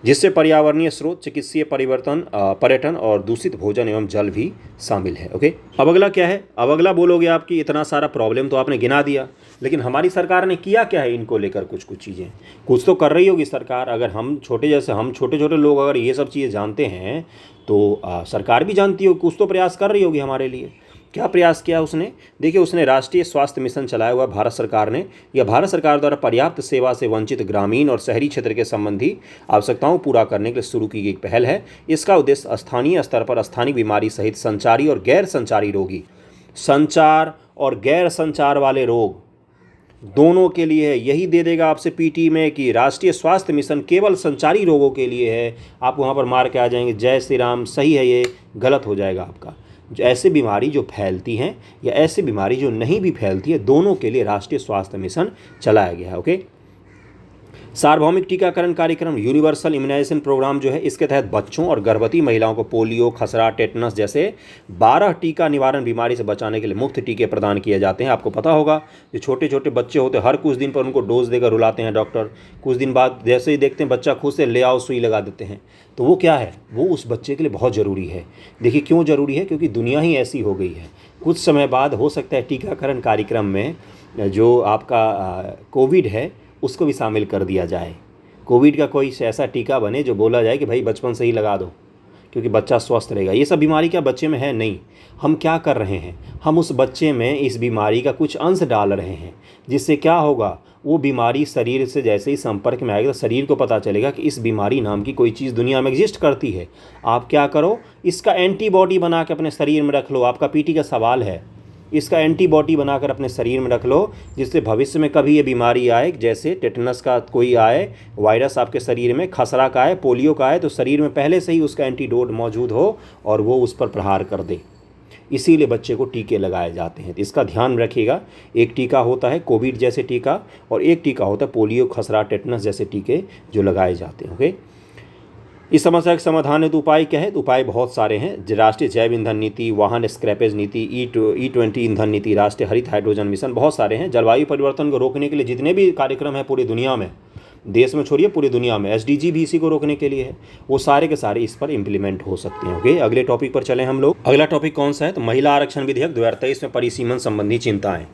जिससे पर्यावरणीय स्रोत, चिकित्सीय परिवर्तन, पर्यटन और दूषित भोजन एवं जल भी शामिल है। ओके, अब अगला क्या है, अब अगला बोलोगे आपकी इतना सारा प्रॉब्लम तो आपने गिना दिया, लेकिन हमारी सरकार ने किया क्या है इनको लेकर, कुछ चीज़ें कुछ तो कर रही होगी सरकार। अगर हम छोटे छोटे लोग अगर ये सब चीज़ें जानते हैं तो सरकार भी जानती होगी, कुछ तो प्रयास कर रही होगी हमारे लिए। क्या प्रयास किया उसने, देखिए उसने राष्ट्रीय स्वास्थ्य मिशन चलाया हुआ भारत सरकार ने। यह भारत सरकार द्वारा पर्याप्त सेवा से वंचित ग्रामीण और शहरी क्षेत्र के संबंधी आवश्यकताओं पूरा करने के लिए शुरू की गई पहल है। इसका उद्देश्य स्थानीय स्तर पर स्थानिक बीमारी सहित संचारी और गैर संचारी रोगी, संचार और गैर संचार वाले रोग, दोनों के लिए है। यही दे देगा आपसे पीटी में कि राष्ट्रीय स्वास्थ्य मिशन केवल संचारी रोगों के लिए है। आप वहाँ पर मार के आ जाएंगे जय श्री राम, सही है, ये गलत हो जाएगा आपका। ऐसी बीमारी जो फैलती हैं या ऐसी बीमारी जो नहीं भी फैलती है, दोनों के लिए राष्ट्रीय स्वास्थ्य मिशन चलाया गया है। ओके, सार्वभौमिक टीकाकरण कार्यक्रम यूनिवर्सल इम्यूनाइजेशन प्रोग्राम जो है, इसके तहत बच्चों और गर्भवती महिलाओं को पोलियो, खसरा, टेटनस जैसे 12 टीका निवारण बीमारी से बचाने के लिए मुफ्त टीके प्रदान किए जाते हैं। आपको पता होगा जो छोटे छोटे बच्चे होते हैं, हर कुछ दिन पर उनको डोज देकर रुलाते हैं डॉक्टर। कुछ दिन बाद जैसे ही देखते हैं बच्चा खुद से ले आओ सुई लगा देते हैं। तो वो क्या है, वो उस बच्चे के लिए बहुत ज़रूरी है। देखिए क्यों ज़रूरी है, क्योंकि दुनिया ही ऐसी हो गई है। कुछ समय बाद हो सकता है टीकाकरण कार्यक्रम में जो आपका कोविड है उसको भी शामिल कर दिया जाए। कोविड का कोई ऐसा टीका बने जो बोला जाए कि भाई बचपन से ही लगा दो क्योंकि बच्चा स्वस्थ रहेगा। ये सब बीमारी क्या बच्चे में है? नहीं। हम क्या कर रहे हैं, हम उस बच्चे में इस बीमारी का कुछ अंश डाल रहे हैं, जिससे क्या होगा, वो बीमारी शरीर से जैसे ही संपर्क में आएगा तो शरीर को पता चलेगा कि इस बीमारी नाम की कोई चीज़ दुनिया में एग्जिस्ट करती है। आप क्या करो, इसका एंटीबॉडी बना के अपने शरीर में रख लो। आपका पीटी का सवाल है, इसका एंटीबॉडी बनाकर अपने शरीर में रख लो, जिससे भविष्य में कभी ये बीमारी आए, जैसे टेटनस का कोई आए वायरस आपके शरीर में, खसरा का आए, पोलियो का आए, तो शरीर में पहले से ही उसका एंटीडोट मौजूद हो और वो उस पर प्रहार कर दे। इसीलिए बच्चे को टीके लगाए जाते हैं। तो इसका ध्यान रखिएगा। एक टीका होता है कोविड जैसे टीका और एक टीका होता है पोलियो, खसरा, टेटनस जैसे टीके जो लगाए जाते हैं। ओके, इस समस्या के समाधान हेतु उपाय क्या है? तो उपाय बहुत सारे हैं। राष्ट्रीय जैव ईंधन नीति, वाहन स्क्रैपेज नीति, E20 ईंधन नीति, राष्ट्रीय हरित हाइड्रोजन मिशन, बहुत सारे हैं। जलवायु परिवर्तन को रोकने के लिए जितने भी कार्यक्रम हैं पूरी दुनिया में, देश में छोड़िए पूरी दुनिया में, SDG भी इसी को रोकने के लिए है। वो सारे के सारे इस पर इम्प्लीमेंट हो सकते हैं। ओके, अगले टॉपिक पर चलें हम लोग। अगला टॉपिक कौन सा है? तो महिला आरक्षण विधेयक 2023 में परिसीमन संबंधी चिंताएं।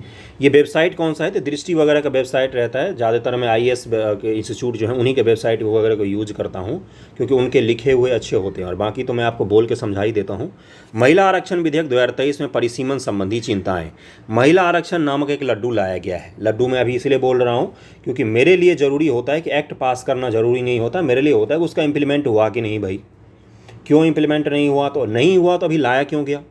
ये वेबसाइट कौन सा है? तो दृष्टि वगैरह का वेबसाइट रहता है। ज़्यादातर मैं IAS के इंस्टीट्यूट जो है उन्हीं के वेबसाइट वगैरह को यूज करता हूँ, क्योंकि उनके लिखे हुए अच्छे होते हैं। और बाकी तो मैं आपको बोल के समझा ही देता हूँ। महिला आरक्षण विधेयक 2023 में परिसीमन संबंधी चिंताएं। महिला आरक्षण नामक एक लड्डू लाया गया है। लड्डू मैं अभी इसलिए बोल रहा हूँ क्योंकि मेरे लिए ज़रूरी होता है कि एक्ट पास करना ज़रूरी नहीं होता, मेरे लिए होता है कि उसका इम्प्लीमेंट हुआ कि नहीं। भाई क्यों इम्प्लीमेंट नहीं हुआ? तो नहीं हुआ तो अभी लाया क्यों गया?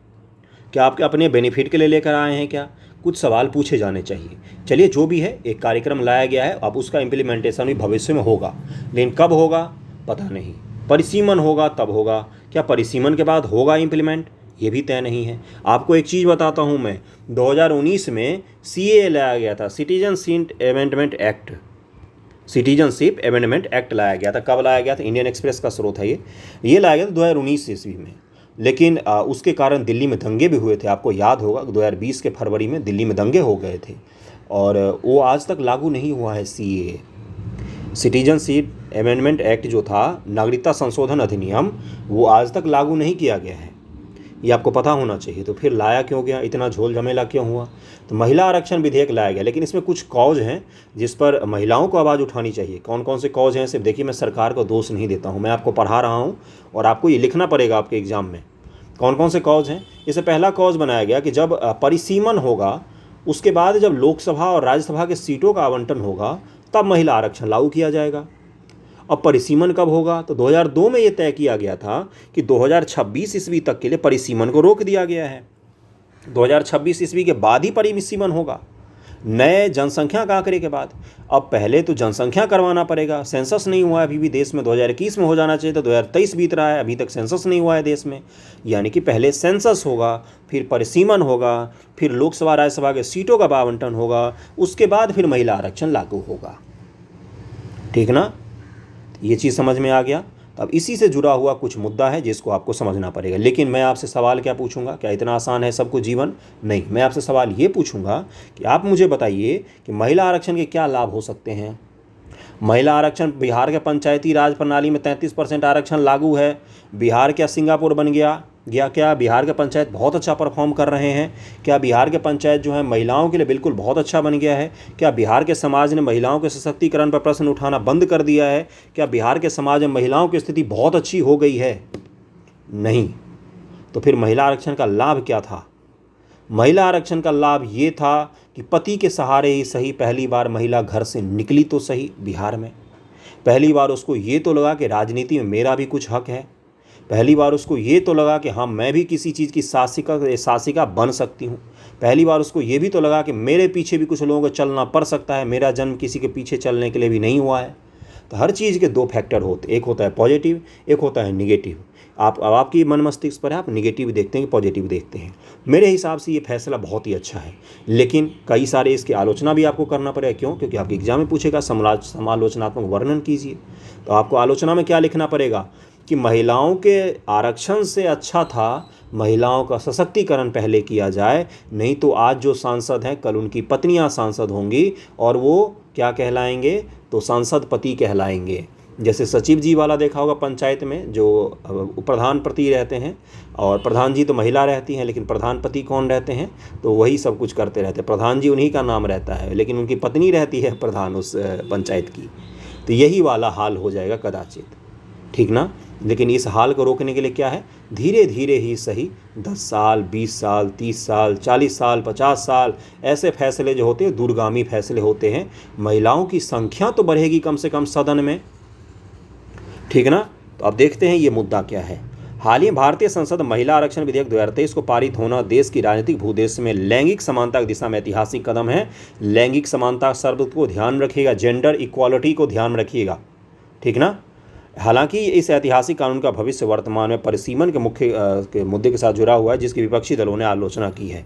क्या आपके अपने बेनिफिट के लिए लेकर आए हैं क्या? कुछ सवाल पूछे जाने चाहिए। चलिए जो भी है, एक कार्यक्रम लाया गया है, अब उसका इम्प्लीमेंटेशन भी भविष्य में होगा, लेकिन कब होगा पता नहीं। परिसीमन होगा तब होगा, क्या परिसीमन के बाद होगा इम्प्लीमेंट, ये भी तय नहीं है। आपको एक चीज़ बताता हूँ मैं, 2019 में CAA लाया गया था, citizenship amendment act. Citizenship amendment act लाया गया था। कब लाया गया था? इंडियन एक्सप्रेस का स्रोत है ये लाया गया था 2019 ईस्वी में। लेकिन उसके कारण दिल्ली में दंगे भी हुए थे। आपको याद होगा 2020 के फरवरी में दिल्ली में दंगे हो गए थे और वो आज तक लागू नहीं हुआ है। CAA, सिटीजनशिप अमेंडमेंट एक्ट जो था, नागरिकता संशोधन अधिनियम, वो आज तक लागू नहीं किया गया है। ये आपको पता होना चाहिए। तो फिर लाया क्यों गया, इतना झोल झमेला क्यों हुआ? तो महिला आरक्षण विधेयक लाया गया, लेकिन इसमें कुछ कॉज हैं जिस पर महिलाओं को आवाज़ उठानी चाहिए। कौन कौन से कॉज हैं सिर्फ देखिए, मैं सरकार को दोष नहीं देता हूँ, मैं आपको पढ़ा रहा हूँ और आपको ये लिखना पड़ेगा आपके एग्जाम में कौन कौन से कॉज हैं। इससे पहला कॉज बनाया गया कि जब परिसीमन होगा, उसके बाद जब लोकसभा और राज्यसभा के सीटों का आवंटन होगा, तब महिला आरक्षण लागू किया जाएगा। अब परिसीमन कब होगा? तो 2002 में ये तय किया गया था कि 2026 ईस्वी तक के लिए परिसीमन को रोक दिया गया है। 2026 ईस्वी के बाद ही परिसीमन होगा, नए जनसंख्या का आंकड़े के बाद। अब पहले तो जनसंख्या करवाना पड़ेगा, सेंसस नहीं हुआ है अभी भी देश में। 2021 में हो जाना चाहिए, तो 2023 बीत रहा है, अभी तक सेंसस नहीं हुआ है देश में। यानी कि पहले सेंसस होगा, फिर परिसीमन होगा, फिर लोकसभा राज्यसभा के सीटों का आवंटन होगा, उसके बाद फिर महिला आरक्षण लागू होगा। ठीक ना, ये चीज़ समझ में आ गया। अब इसी से जुड़ा हुआ कुछ मुद्दा है जिसको आपको समझना पड़ेगा। लेकिन मैं आपसे सवाल क्या पूछूंगा? क्या इतना आसान है सबको जीवन? नहीं, मैं आपसे सवाल ये पूछूंगा कि आप मुझे बताइए कि महिला आरक्षण के क्या लाभ हो सकते हैं। महिला आरक्षण, बिहार के पंचायती राज प्रणाली में 33% आरक्षण लागू है। बिहार क्या सिंगापुर बन गया? क्या बिहार के पंचायत बहुत अच्छा परफॉर्म कर रहे हैं? क्या बिहार के पंचायत जो है महिलाओं के लिए बिल्कुल बहुत अच्छा बन गया है? क्या बिहार के समाज ने महिलाओं के सशक्तिकरण पर प्रश्न उठाना बंद कर दिया है? क्या बिहार के समाज में महिलाओं की स्थिति बहुत अच्छी हो गई है? नहीं। तो फिर महिला आरक्षण का लाभ क्या था? महिला आरक्षण का लाभ ये था कि पति के सहारे ही सही पहली बार महिला घर से निकली तो सही। बिहार में पहली बार उसको ये तो लगा कि राजनीति में मेरा भी कुछ हक है। पहली बार उसको ये तो लगा कि हाँ मैं भी किसी चीज़ की शासिका बन सकती हूँ। पहली बार उसको ये भी तो लगा कि मेरे पीछे भी कुछ लोगों को चलना पड़ सकता है, मेरा जन्म किसी के पीछे चलने के लिए भी नहीं हुआ है। तो हर चीज़ के दो फैक्टर होते, एक होता है पॉजिटिव, एक होता है निगेटिव। अब आपकी मन मस्तिष्क पर है, आप निगेटिव देखते हैं कि पॉजिटिव देखते हैं। मेरे हिसाब से ये फैसला बहुत ही अच्छा है, लेकिन कई सारे इसकी आलोचना भी आपको करना पड़ेगा। क्यों? क्योंकि आपके एग्जाम में पूछेगा समालोचनात्मक वर्णन कीजिए। तो आपको आलोचना में क्या लिखना पड़ेगा कि महिलाओं के आरक्षण से अच्छा था महिलाओं का सशक्तिकरण पहले किया जाए, नहीं तो आज जो सांसद हैं कल उनकी पत्नियां सांसद होंगी और वो क्या कहलाएंगे? तो सांसद पति कहलाएंगे। जैसे सचिव जी वाला देखा होगा पंचायत में, जो प्रधान पति रहते हैं, और प्रधान जी तो महिला रहती हैं, लेकिन प्रधान पति कौन रहते हैं? तो वही सब कुछ करते रहते हैं। प्रधान जी उन्हीं का नाम रहता है, लेकिन उनकी पत्नी रहती है प्रधान उस पंचायत की। तो यही वाला हाल हो जाएगा कदाचित, ठीक ना? लेकिन इस हाल को रोकने के लिए क्या है? धीरे धीरे ही सही 10 साल, 20 साल, 30 साल, 40 साल, 50 साल, ऐसे फैसले जो होते हैं दूरगामी फैसले होते हैं। महिलाओं की संख्या तो बढ़ेगी कम से कम सदन में, ठीक ना? तो अब देखते हैं ये मुद्दा क्या है। हाल ही भारतीय संसद महिला आरक्षण विधेयक 2023 को पारित होना देश की राजनीतिक भूदेश में लैंगिक समानता की दिशा में ऐतिहासिक कदम है। लैंगिक समानता शब्द को ध्यान रखिएगा, जेंडर इक्वालिटी को ध्यान रखिएगा, ठीक ना? हालांकि इस ऐतिहासिक कानून का भविष्य वर्तमान में परिसीमन के मुख्य मुद्दे के साथ जुड़ा हुआ है, जिसकी विपक्षी दलों ने आलोचना की है।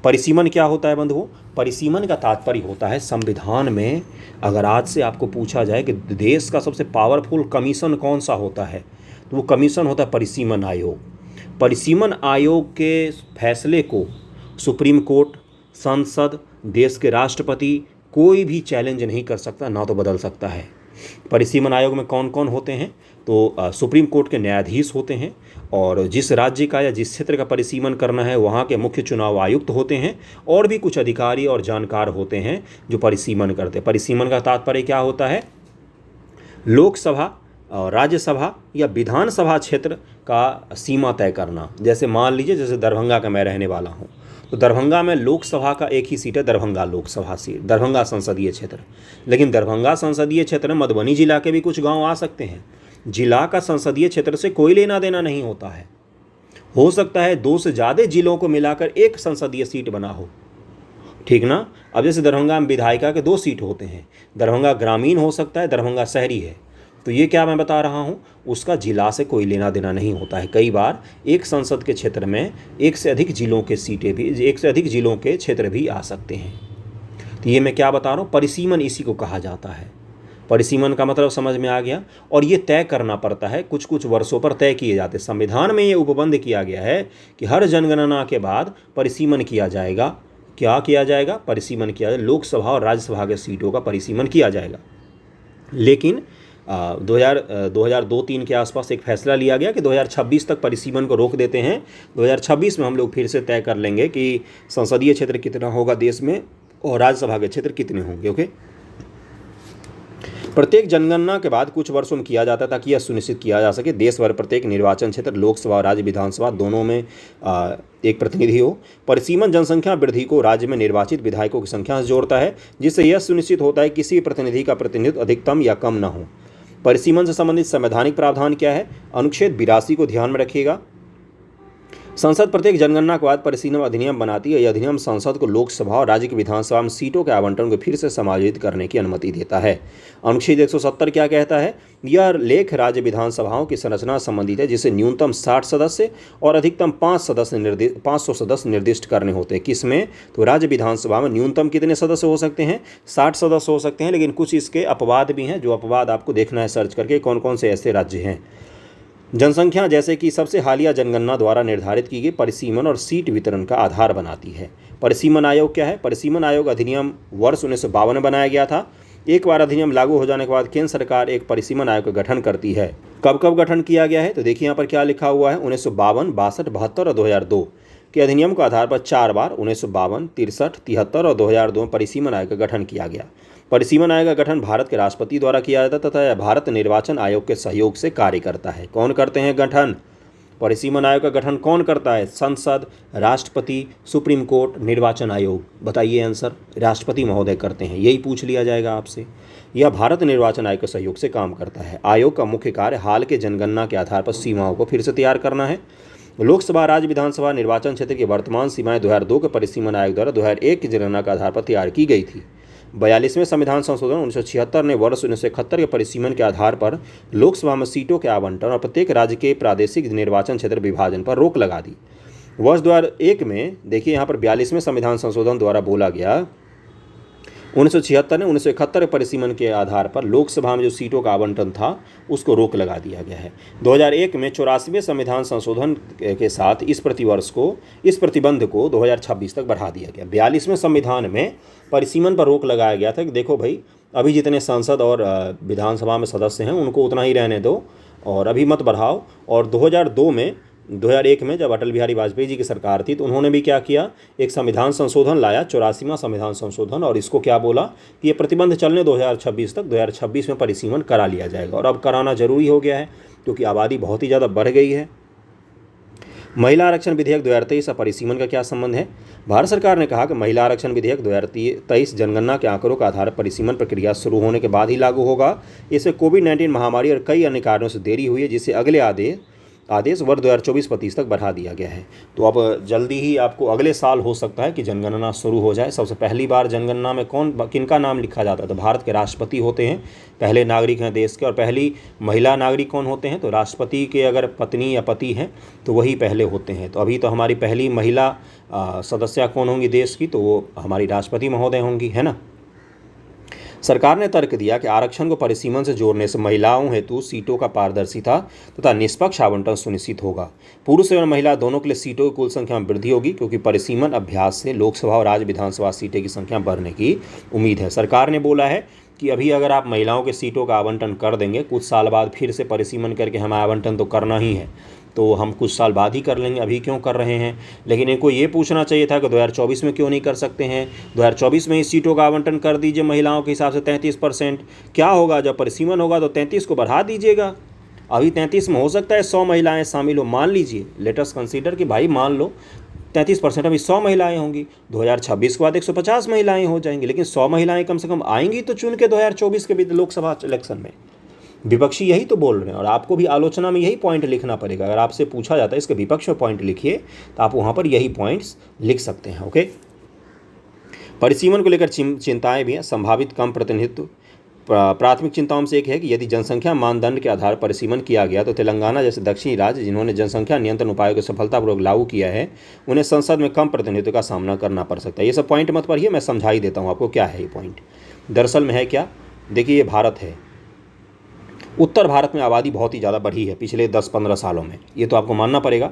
परिसीमन क्या होता है बंधुओं? परिसीमन का तात्पर्य होता है संविधान में अगर आज से आपको पूछा जाए कि देश का सबसे पावरफुल कमीशन कौन सा होता है, तो वो कमीशन होता है परिसीमन आयोग। परिसीमन आयोग के फैसले को सुप्रीम कोर्ट, संसद, देश के राष्ट्रपति कोई भी चैलेंज नहीं कर सकता, ना तो बदल सकता है। परिसीमन आयोग में कौन कौन होते हैं? तो सुप्रीम कोर्ट के न्यायाधीश होते हैं, और जिस राज्य का या जिस क्षेत्र का परिसीमन करना है वहाँ के मुख्य चुनाव आयुक्त होते हैं, और भी कुछ अधिकारी और जानकार होते हैं जो परिसीमन करते हैं। परिसीमन का तात्पर्य क्या होता है? लोकसभा और राज्यसभा या विधानसभा क्षेत्र का सीमा तय करना। जैसे मान लीजिए, जैसे दरभंगा का मैं रहने वाला हूँ, तो दरभंगा में लोकसभा का एक ही सीट है, दरभंगा लोकसभा सीट, दरभंगा संसदीय क्षेत्र। लेकिन दरभंगा संसदीय क्षेत्र में मधुबनी जिला के भी कुछ गांव आ सकते हैं। जिला का संसदीय क्षेत्र से कोई लेना देना नहीं होता है। हो सकता है 2 से ज़्यादा जिलों को मिलाकर एक संसदीय सीट बना हो, ठीक ना? अब जैसे दरभंगा में विधायिका के 2 सीट होते हैं, दरभंगा ग्रामीण हो सकता है, दरभंगा शहरी है। तो ये क्या मैं बता रहा हूँ, उसका जिला से कोई लेना देना नहीं होता है। कई बार एक संसद के क्षेत्र में एक से अधिक जिलों के सीटें भी, एक से अधिक जिलों के क्षेत्र भी आ सकते हैं। तो ये मैं क्या बता रहा हूँ, परिसीमन इसी को कहा जाता है। परिसीमन का मतलब समझ में आ गया। और ये तय करना पड़ता है, कुछ कुछ वर्षों पर तय किए जाते हैं। संविधान में ये उपबंध किया गया है कि हर जनगणना के बाद परिसीमन किया जाएगा। क्या किया जाएगा? परिसीमन किया जाएगा। लोकसभा और राज्यसभा के सीटों का परिसीमन किया जाएगा। लेकिन 2002-3 के आसपास एक फैसला लिया गया कि 2026 तक परिसीमन को रोक देते हैं। 2026 में हम लोग फिर से तय कर लेंगे कि संसदीय क्षेत्र कितना होगा देश में और राज्यसभा के क्षेत्र कितने होंगे। ओके, प्रत्येक जनगणना के बाद कुछ वर्षों में किया जाता है ताकि यह सुनिश्चित किया जा सके देश भर प्रत्येक निर्वाचन क्षेत्र, लोकसभा और राज्य विधानसभा दोनों में एक प्रतिनिधि हो। परिसीमन जनसंख्या वृद्धि को राज्य में निर्वाचित विधायकों की संख्या से जोड़ता है, जिससे यह सुनिश्चित होता है कि किसी प्रतिनिधि का प्रतिनिधित्व अधिकतम या कम न हो। परिसीमन से संबंधित संवैधानिक प्रावधान क्या है? अनुच्छेद 82 को ध्यान में रखिएगा। संसद प्रत्येक जनगणना के बाद परिसीमन अधिनियम बनाती है। यह अधिनियम संसद को लोकसभा और राज्य की विधानसभा में सीटों के आवंटन को फिर से समायोजित करने की अनुमति देता है। अनुच्छेद 170 क्या कहता है? यह लेख राज्य विधानसभाओं की संरचना संबंधित है, जिसे न्यूनतम 60 सदस्य और अधिकतम 500 सदस्य निर्दिष्ट करने होते हैं। किसमें? तो राज्य विधानसभा में न्यूनतम कितने सदस्य हो सकते हैं? 60 सदस्य हो सकते हैं। लेकिन कुछ इसके अपवाद भी हैं, जो अपवाद आपको देखना है सर्च करके कौन कौन से ऐसे राज्य हैं। जनसंख्या जैसे कि सबसे हालिया जनगणना द्वारा निर्धारित की गई परिसीमन और सीट वितरण का आधार बनाती है। परिसीमन आयोग क्या है? परिसीमन आयोग अधिनियम वर्ष 1952 में बनाया गया था। एक बार अधिनियम लागू हो जाने के बाद केंद्र सरकार एक परिसीमन आयोग का गठन करती है। कब कब गठन किया गया है? तो देखिए यहाँ पर क्या लिखा हुआ है, 1952, 62, 72 और 2002 के अधिनियम के आधार पर 4 बार 1952, 63, 73 और 2002 में परिसीमन आयोग का गठन किया गया। परिसीमन आयोग का गठन भारत के राष्ट्रपति द्वारा किया जाता है तथा यह भारत निर्वाचन आयोग के सहयोग से कार्य करता है। कौन करते हैं गठन? परिसीमन आयोग का गठन कौन करता है? संसद, राष्ट्रपति, सुप्रीम कोर्ट, निर्वाचन आयोग। बताइए आंसर। राष्ट्रपति महोदय करते हैं, यही पूछ लिया जाएगा आपसे। यह भारत निर्वाचन आयोग के सहयोग से काम करता है। आयोग का मुख्य कार्य हाल के जनगणना के आधार पर सीमाओं को फिर से तैयार करना है। लोकसभा, राज्य विधानसभा निर्वाचन क्षेत्र की वर्तमान सीमाएं 2002 के परिसीमन आयोग द्वारा 2001 की जनगणना के आधार पर तैयार की गई थी। 42वें संविधान संशोधन 1976 ने वर्ष 1971 के परिसीमन के आधार पर लोकसभा में सीटों के आवंटन और प्रत्येक राज्य के प्रादेशिक निर्वाचन क्षेत्र विभाजन पर रोक लगा दी। वर्ष 2001 में देखिए यहाँ पर 42वें संविधान संशोधन द्वारा बोला गया 1976 ने 1971 परिसीमन के आधार पर लोकसभा में जो सीटों का आवंटन था उसको रोक लगा दिया गया है। 2001 में 84वें संविधान संशोधन के साथ इस प्रतिबंध को 2026 तक बढ़ा दिया गया। 42वें संविधान में परिसीमन पर रोक लगाया गया था कि देखो भाई, अभी जितने सांसद और विधानसभा में सदस्य हैं उनको उतना ही रहने दो और अभी मत बढ़ाओ। और 2001 में जब अटल बिहारी वाजपेयी जी की सरकार थी तो उन्होंने भी क्या किया, एक संविधान संशोधन लाया, 84वां संविधान संशोधन, और इसको क्या बोला कि ये प्रतिबंध चलने 2026 तक, 2026 में परिसीमन करा लिया जाएगा। और अब कराना जरूरी हो गया है क्योंकि आबादी बहुत ही ज़्यादा बढ़ गई है। महिला आरक्षण विधेयक 2023 और परिसीमन का क्या संबंध है? भारत सरकार ने कहा कि महिला आरक्षण विधेयक 2023 जनगणना के आंकड़ों के आधार पर परिसीमन प्रक्रिया शुरू होने के बाद ही लागू होगा। इससे कोविड-19 महामारी और कई अन्य कारणों से देरी हुई है, जिससे अगले आदेश वर्ष 2024-25 तक बढ़ा दिया गया है। तो अब जल्दी ही आपको अगले साल हो सकता है कि जनगणना शुरू हो जाए। सबसे पहली बार जनगणना में किनका नाम लिखा जाता है? तो भारत के राष्ट्रपति होते हैं, पहले नागरिक हैं देश के। और पहली महिला नागरिक कौन होते हैं? तो राष्ट्रपति के अगर पत्नी या पति हैं तो वही पहले होते हैं। तो अभी तो हमारी पहली महिला सदस्य कौन होंगी देश की? तो वो हमारी राष्ट्रपति महोदय होंगी, है ना। सरकार ने तर्क दिया कि आरक्षण को परिसीमन से जोड़ने से महिलाओं हेतु सीटों का पारदर्शिता तथा निष्पक्ष आवंटन सुनिश्चित होगा। पुरुष एवं महिला दोनों के लिए सीटों की कुल संख्या में वृद्धि होगी, क्योंकि परिसीमन अभ्यास से लोकसभा और राज्य विधानसभा सीटें की संख्या बढ़ने की उम्मीद है। सरकार ने बोला है कि अभी अगर आप महिलाओं के सीटों का आवंटन कर देंगे, कुछ साल बाद फिर से परिसीमन करके हमें आवंटन तो करना ही है, तो हम कुछ साल बाद ही कर लेंगे, अभी क्यों कर रहे हैं। लेकिन इनको ये पूछना चाहिए था कि 2024 में क्यों नहीं कर सकते हैं? 2024 में ही सीटों का आवंटन कर दीजिए महिलाओं के हिसाब से 33%। क्या होगा जब परिसीमन होगा तो 33 को बढ़ा दीजिएगा। अभी 33 में हो सकता है 100 महिलाएं शामिल हो, मान लीजिए, लेटस कंसीडर कि भाई मान लो 33%, अभी 100 महिलाएं होंगी, 2026 के बाद 150 महिलाएं हो जाएंगी, लेकिन 100 महिलाएं कम से कम आएंगी तो चुन के 2024 के लोकसभा इलेक्शन में। विपक्षी यही तो बोल रहे हैं और आपको भी आलोचना में यही पॉइंट लिखना पड़ेगा। अगर आपसे पूछा जाता है इसके विपक्ष में पॉइंट लिखिए तो आप वहाँ पर यही पॉइंट्स लिख सकते हैं। ओके, परिसीमन को लेकर चिंताएं भी हैं। संभावित कम प्रतिनिधित्व प्राथमिक चिंताओं में से एक है कि यदि जनसंख्या मानदंड के आधार पर परिसीमन किया गया तो तेलंगाना जैसे दक्षिणी राज्य जिन्होंने जनसंख्या नियंत्रण उपायों को सफलतापूर्वक लागू किया है, उन्हें संसद में कम प्रतिनिधित्व का सामना करना पड़ सकता है। ये सब पॉइंट मत पढ़िए, मैं समझा ही देता हूँ आपको क्या है ये पॉइंट। दरअसल में है क्या, देखिए ये भारत है, उत्तर भारत में आबादी बहुत ही ज़्यादा बढ़ी है पिछले 10-15 सालों में, ये तो आपको मानना पड़ेगा।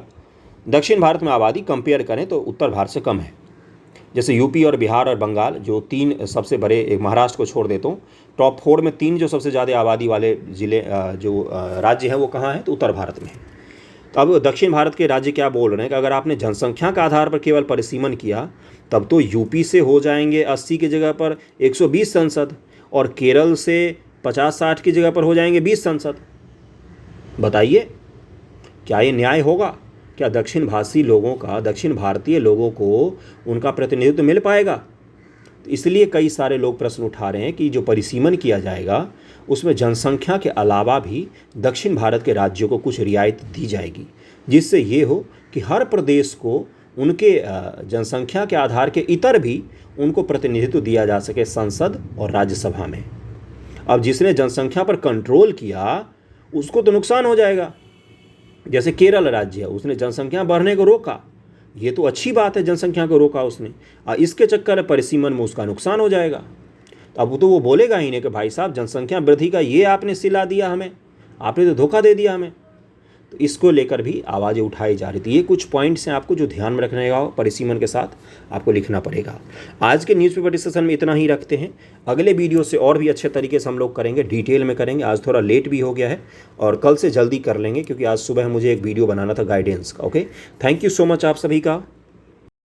दक्षिण भारत में आबादी कंपेयर करें तो उत्तर भारत से कम है। जैसे यूपी और बिहार और बंगाल जो 3 सबसे बड़े, एक महाराष्ट्र को छोड़ देता हूँ, टॉप 4 में 3 जो सबसे ज़्यादा आबादी वाले ज़िले राज्य हैं वो कहाँ हैं? तो उत्तर भारत में है। तो अब दक्षिण भारत के राज्य क्या बोल रहे हैं कि अगर आपने जनसंख्या के आधार पर केवल परिसीमन किया तब तो यूपी से हो जाएंगे 80 की जगह पर 120 सांसद और केरल से 50-60 की जगह पर हो जाएंगे 20 सांसद। बताइए क्या ये न्याय होगा? क्या दक्षिण भारतीय लोगों को उनका प्रतिनिधित्व मिल पाएगा? तो इसलिए कई सारे लोग प्रश्न उठा रहे हैं कि जो परिसीमन किया जाएगा उसमें जनसंख्या के अलावा भी दक्षिण भारत के राज्यों को कुछ रियायत दी जाएगी, जिससे ये हो कि हर प्रदेश को उनके जनसंख्या के आधार के इतर भी उनको प्रतिनिधित्व दिया जा सके संसद और राज्यसभा में। अब जिसने जनसंख्या पर कंट्रोल किया उसको तो नुकसान हो जाएगा। जैसे केरल राज्य है, उसने जनसंख्या बढ़ने को रोका, ये तो अच्छी बात है, जनसंख्या को रोका उसने, और इसके चक्कर परिसीमन में उसका नुकसान हो जाएगा। तो अब तो वो बोलेगा ही नहीं कि भाई साहब जनसंख्या वृद्धि का ये आपने सिला दिया हमें, आपने तो धोखा दे दिया हमें। तो इसको लेकर भी आवाज़ें उठाई जा रही थी। ये कुछ पॉइंट्स हैं आपको जो ध्यान में रखने का परिसीमन के साथ आपको लिखना पड़ेगा। आज के न्यूज़पेपर डिस्कशन में इतना ही रखते हैं। अगले वीडियो से और भी अच्छे तरीके से हम लोग करेंगे, डिटेल में करेंगे। आज थोड़ा लेट भी हो गया है और कल से जल्दी कर लेंगे क्योंकि आज सुबह मुझे एक वीडियो बनाना था गाइडेंस का। Okay, thank you so much आप सभी का।